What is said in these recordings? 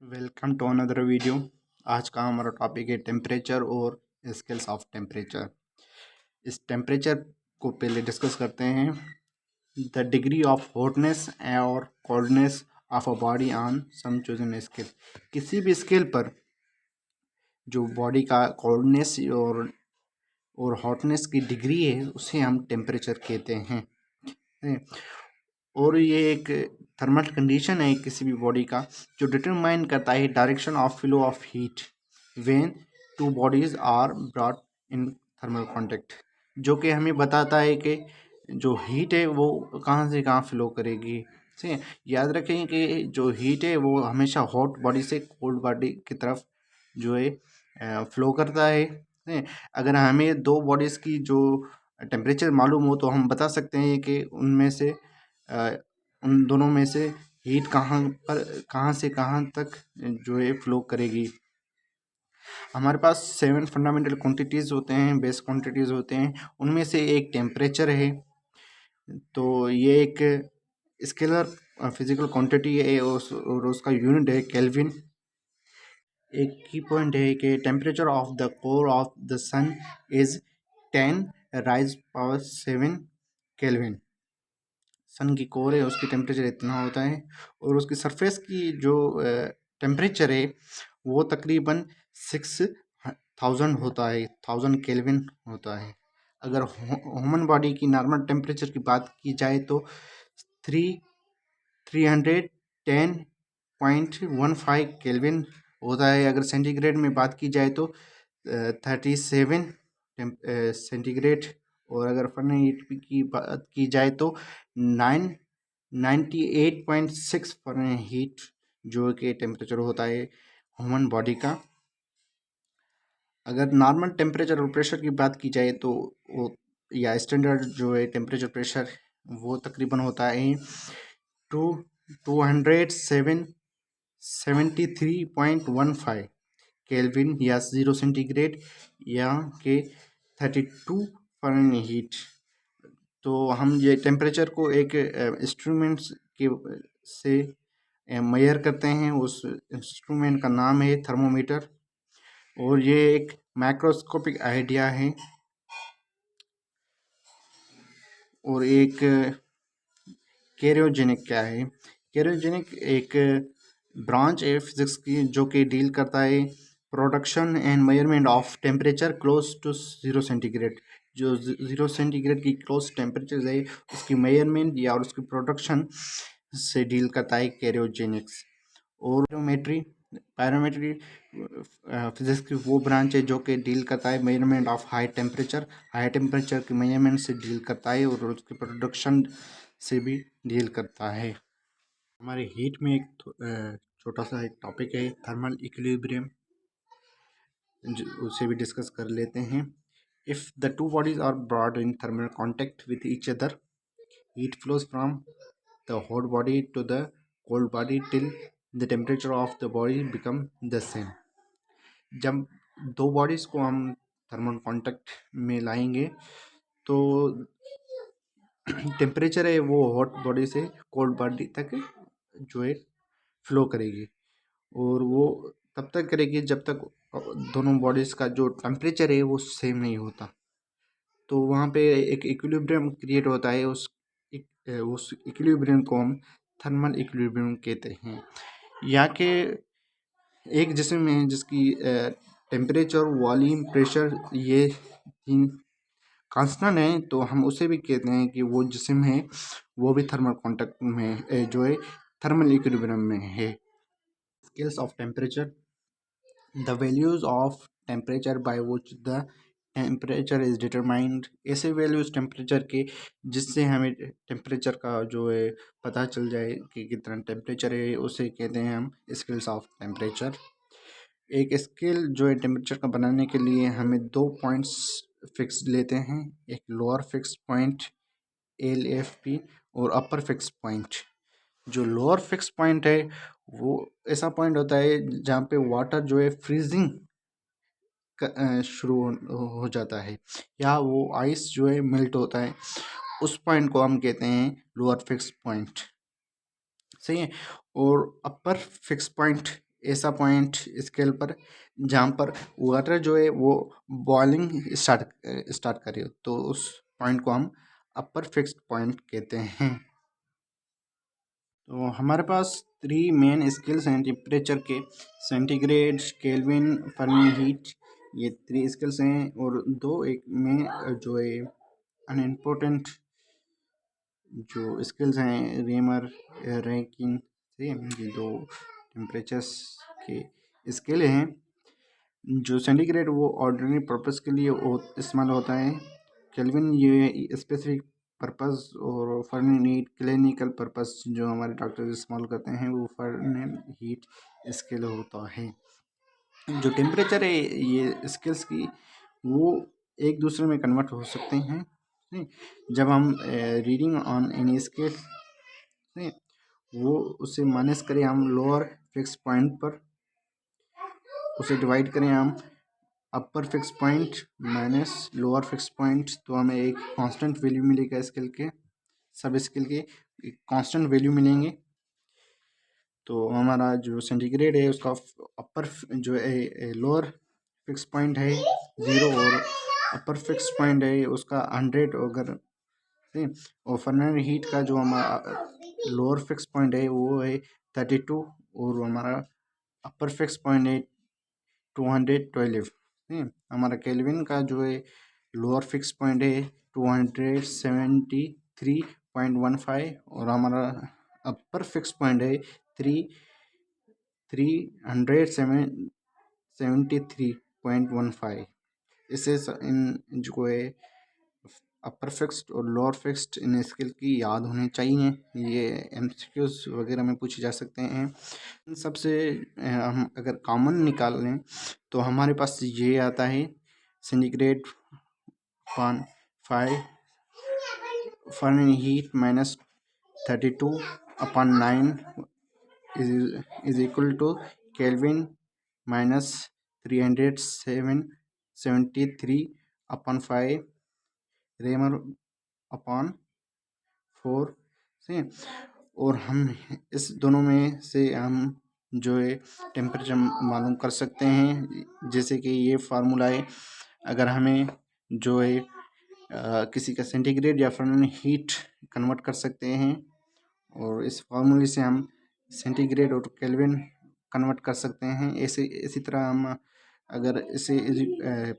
Welcome to another video. आज का हमारा टॉपिक है टेम्परेचर और स्केल्स ऑफ टेम्परेचर। इस टेम्परेचर को पहले डिस्कस करते हैं। द डिग्री ऑफ हॉटनेस और coldness of a body on some chosen scale. किसी भी स्केल पर जो बॉडी का कोल्डनेस और हॉटनेस की डिग्री है उसे हम टेम्परेचर कहते हैं। और ये एक थर्मल कंडीशन है किसी भी बॉडी का जो डिटरमाइन करता है direction of flow of heat when two bodies are brought in thermal contact, जो कि हमें बताता है कि जो हीट है वो कहाँ से कहाँ फ्लो करेगी। ठीक है, याद रखें कि जो हीट है वो हमेशा हॉट बॉडी से कोल्ड बॉडी की तरफ जो है फ्लो करता है। ठीक है, अगर हमें दो बॉडीज़ की जो टेम्परेचर मालूम हो तो हम बता सकते हैं कि उनमें से उन दोनों में से हीट कहाँ से कहाँ तक जो है फ्लो करेगी। हमारे पास 7 फंडामेंटल क्वांटिटीज़ होते हैं, बेस क्वांटिटीज़ होते हैं, उनमें से एक टेम्परेचर है। तो ये एक स्केलर फिजिकल क्वांटिटी है और उसका यूनिट है केल्विन। एक की पॉइंट है कि temperature of the core of the sun is 10 raise power 7 kelvin. Sun की कोर है उसकी टेम्परेचर इतना होता है और उसकी सरफेस की जो टेम्परेचर है वो तकरीबन 6000 होता है, 1000 केल्विन होता है। अगर ह्यूमन बॉडी की नॉर्मल टेम्परेचर की बात की जाए तो 310.15 होता है। अगर सेंटीग्रेड में बात की जाए तो 37 सेंटीग्रेड, और अगर फ़ारेनहाइट की बात की जाए तो 98.6 फ़ारेनहाइट जो कि टेम्परेचर होता है ह्यूमन बॉडी का। अगर नॉर्मल टेम्परेचर और प्रेशर की बात की जाए तो वो या स्टैंडर्ड जो है टेम्परेचर प्रेशर वो तकरीबन होता है 273.15 केल्विन या 0 सेंटीग्रेड या के 32 फ़ारेनहाइट। तो हम ये टेम्परेचर को एक इंस्ट्रूमेंट्स के से मेजर करते हैं। उस इंस्ट्रूमेंट का नाम है थर्मोमीटर और ये एक माइक्रोस्कोपिक आइडिया है। और एक कैरियोजेनिक क्या है? कैरियोजेनिक एक ब्रांच है फिजिक्स की जो कि डील करता है production and measurement of temperature close to 0 centigrade. जो 0 सेंटीग्रेड की क्लोज टेम्परेचर है उसकी मेजरमेंट या उसकी प्रोडक्शन से डील करता है कैरियोजेनिक्स। और पायरोमेट्री फिजिक्स की वो ब्रांच है जो कि डील करता है मेजरमेंट ऑफ हाई टेम्परेचर की मेजरमेंट से डील करता है और उसकी प्रोडक्शन से भी डील करता है। हमारे हीट में एक छोटा सा एक टॉपिक है थर्मल इक्विलिब्रियम, उसे भी डिस्कस कर लेते हैं। If the two bodies are brought in thermal contact with each other, heat flows from the hot body to the cold body till the temperature of the body become the same। जब दो bodies को हम thermal contact में लाएंगे तो temperature है वो hot body से कोल्ड बॉडी तक जो है फ्लो करेगी और वो तब तक करेगी जब तक दोनों बॉडीज़ का जो टेम्परेचर है वो सेम नहीं होता। तो वहाँ पे एक इक्विलिब्रियम क्रिएट होता है। उस इक्विलिब्रियम को हम थर्मल इक्विलिब्रियम कहते हैं। या कि एक जिस्म है जिसकी टेम्परेचर, वॉल्यूम, प्रेशर ये तीन कांस्टेंट हैं तो हम उसे भी कहते हैं कि वो जिस्म है वो भी थर्मल कांटेक्ट में जो है थर्मल इक्विलिब्रियम में है। Scales of temperature, the values of temperature by which the temperature is determined. ऐसे वैल्यूज टेम्परेचर के जिससे हमें टेम्परेचर का जो है पता चल जाए कि कितना टेम्परेचर है, उसे कहते हैं हम स्केल्स ऑफ टेम्परेचर। एक स्केल जो है टेम्परेचर का बनाने के लिए हमें दो पॉइंट्स फिक्स लेते हैं, एक लोअर फिक्स पॉइंट LFP और अपर फिक्स पॉइंट। जो लोअर फिक्स पॉइंट है वो ऐसा पॉइंट होता है जहाँ पे वाटर जो है फ्रीजिंग शुरू हो जाता है या वो आइस जो है मेल्ट होता है, उस पॉइंट को हम कहते हैं लोअर फिक्स पॉइंट। सही है। और अपर फिक्स पॉइंट ऐसा पॉइंट स्केल पर जहाँ पर वाटर जो है वो बॉइलिंग स्टार्ट करे, तो उस पॉइंट को हम अपर फिक्स्ड पॉइंट कहते हैं। तो हमारे पास 3 मेन स्केल्स हैं टेम्परेचर के: सेंटीग्रेड, केल्विन, फ़ारेनहीट। ये 3 स्केल्स हैं, और 2 एक में जो है अनइम्पोर्टेंट जो स्केल्स हैं, रेमर, रैंकिन से। ये 2 टेम्परेचर्स के स्केल हैं। जो सेंटीग्रेड वो ऑर्डिनरी पर्पस के लिए इस्तेमाल होता है, केल्विन ये स्पेसिफिक पर्पस, और फ़ारेनहीट क्लिनिकल पर्पस जो हमारे डॉक्टर इस्तेमाल करते हैं वो फ़ारेनहीट स्केल होता है। जो टेम्परेचर है ये स्केल्स की वो एक दूसरे में कन्वर्ट हो सकते हैं। जब हम रीडिंग ऑन एनी स्केल वो उसे माइनस करें हम लोअर फिक्स पॉइंट पर, उसे डिवाइड करें हम upper fix point minus lower fix point, तो हमें एक कांस्टेंट वैल्यू मिलेगा स्केल के, सब स्केल के कांस्टेंट वैल्यू मिलेंगे। तो हमारा जो सेंटीग्रेड है उसका अपर जो है लोअर फिक्स पॉइंट है 0, और अपर फिक्स पॉइंट है उसका 100 अगर, और फ़ारेनहीट का जो हमारा लोअर फिक्स पॉइंट है वो है 32, और हमारा अपर फिक्स पॉइंट है 212। हमारा केल्विन का जो है लोअर फिक्स पॉइंट है 273.15, और हमारा अपर फिक्स पॉइंट है 373.15। इससे इन जो है अपर फिक्स्ड और लोअर फिक्स्ड इन स्केल की याद होनी चाहिए। ये एमसीक्यूज वगैरह में पूछे जा सकते हैं। इन सबसे हम अगर कॉमन निकाल लें तो हमारे पास ये आता है: centigrade upon 5 Fahrenheit minus 32 upon 9 is equal to kelvin minus 373 upon 5 Reaumur upon 4 से। और हम इस दोनों में से हम जो है टेम्परेचर मालूम कर सकते हैं, जैसे कि ये फार्मूला है। अगर हमें जो है किसी का सेंटीग्रेड या फ़ारेनहीट कन्वर्ट कर सकते हैं, और इस फार्मूले से हम सेंटीग्रेड और केल्विन कन्वर्ट कर सकते हैं। इसी तरह हम अगर इसे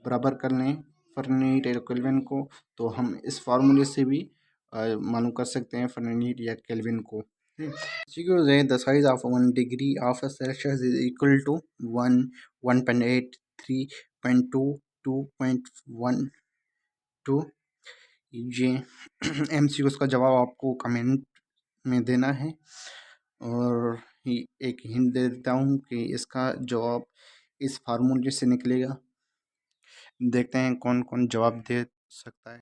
बराबर कर लें फ़ारेनहीट और केल्विन को, तो हम इस फार्मूले से भी मालूम कर सकते हैं फ़ारेनहीट या केल्विन को। The size of 1 degree of Celsius is equal to 1, 1.8, 3.2, 2.12। ये एमसीक्यू का जवाब आपको कमेंट में देना है, और एक हिंट दे देता हूँ कि इसका जवाब इस फार्मूले से निकलेगा। देखते हैं कौन कौन जवाब दे सकता है।